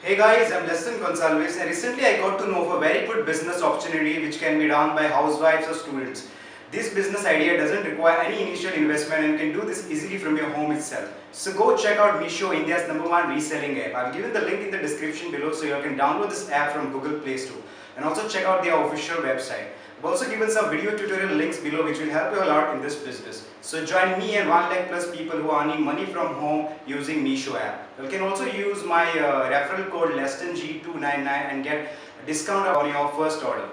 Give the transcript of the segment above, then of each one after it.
Hey guys, I'm Lesson Gonsalves and recently I got to know of a very good business opportunity which can be done by housewives or students. This business idea doesn't require any initial investment and can do this easily from your home itself. So go check out Meesho, India's #1 reselling app. I've given the link in the description below so you can download this app from Google Play Store and also check out their official website. I've also given some video tutorial links below which will help you a lot in this business. So join me and 1 lakh plus people who are earning money from home using Meesho app. You can also use my referral code LessonG299 and get a discount on your first order.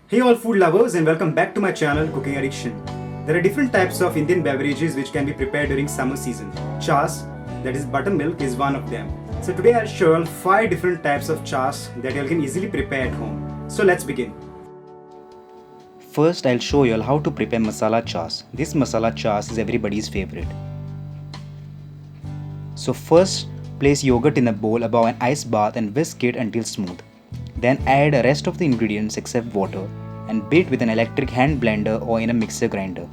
Hey all food lovers and welcome back to my channel Cooking Addiction. There are different types of Indian beverages which can be prepared during summer season. Chaas, that is buttermilk, is one of them. So today I'll show you 5 different types of chaas that you can easily prepare at home. So let's begin. First, I'll show you all how to prepare masala chaas. This masala chaas is everybody's favorite. So first, place yogurt in a bowl above an ice bath and whisk it until smooth. Then add the rest of the ingredients except water and beat with an electric hand blender or in a mixer grinder.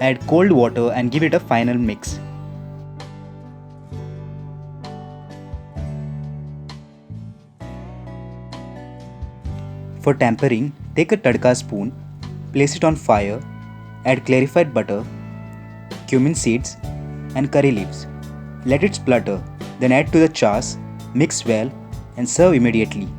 Add cold water and give it a final mix. For tempering, take a tadka spoon, place it on fire, add clarified butter, cumin seeds and curry leaves. Let it splutter, then add to the chaas, mix well and serve immediately.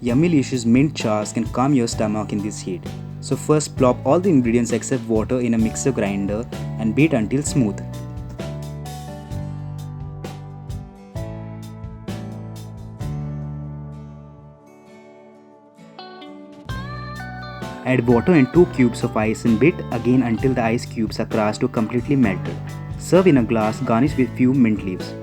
Yummy delicious mint chaas can calm your stomach in this heat. So first plop all the ingredients except water in a mixer grinder and beat until smooth. Add water and 2 cubes of ice and beat again until the ice cubes are crushed or completely melted. Serve in a glass, garnish with few mint leaves.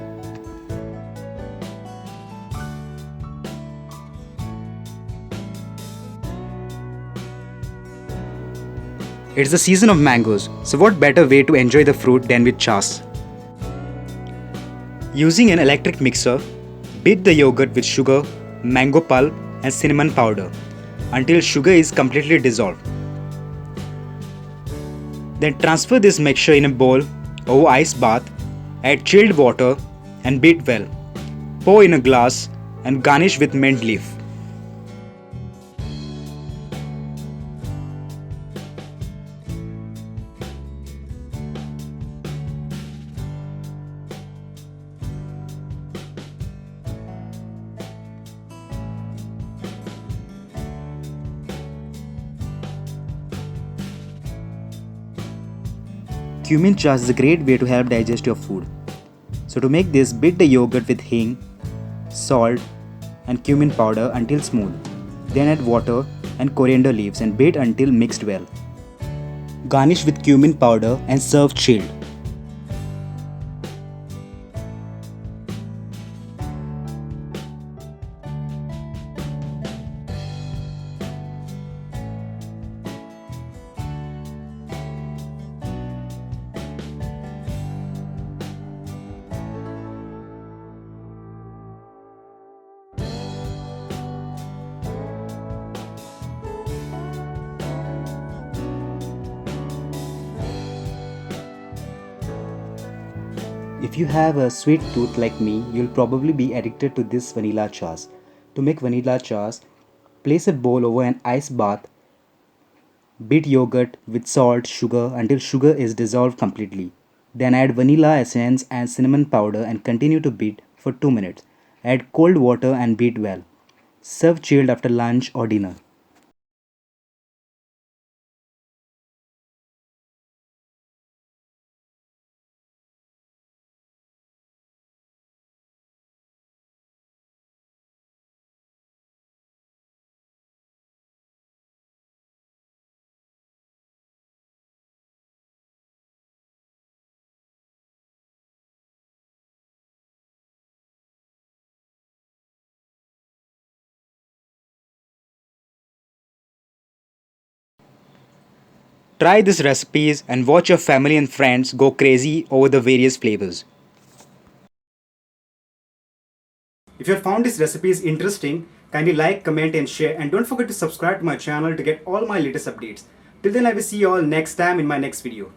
It's the season of mangoes, so what better way to enjoy the fruit than with chaas? Using an electric mixer, beat the yogurt with sugar, mango pulp and cinnamon powder until sugar is completely dissolved. Then transfer this mixture in a bowl over ice bath, add chilled water and beat well. Pour in a glass and garnish with mint leaf. Cumin chaas is a great way to help digest your food. So to make this, beat the yogurt with hing, salt and cumin powder until smooth. Then add water and coriander leaves and beat until mixed well. Garnish with cumin powder and serve chilled. If you have a sweet tooth like me, you'll probably be addicted to this Vanillachaas. To make Vanillachaas, place a bowl over an ice bath. Beat yogurt with salt, sugar until sugar is dissolved completely. Then add vanilla essence and cinnamon powder and continue to beat for 2 minutes. Add cold water and beat well. Serve chilled after lunch or dinner. Try these recipes and watch your family and friends go crazy over the various flavors. If you have found these recipes interesting, kindly like, comment and share, and don't forget to subscribe to my channel to get all my latest updates. Till then, I will see you all next time in my next video.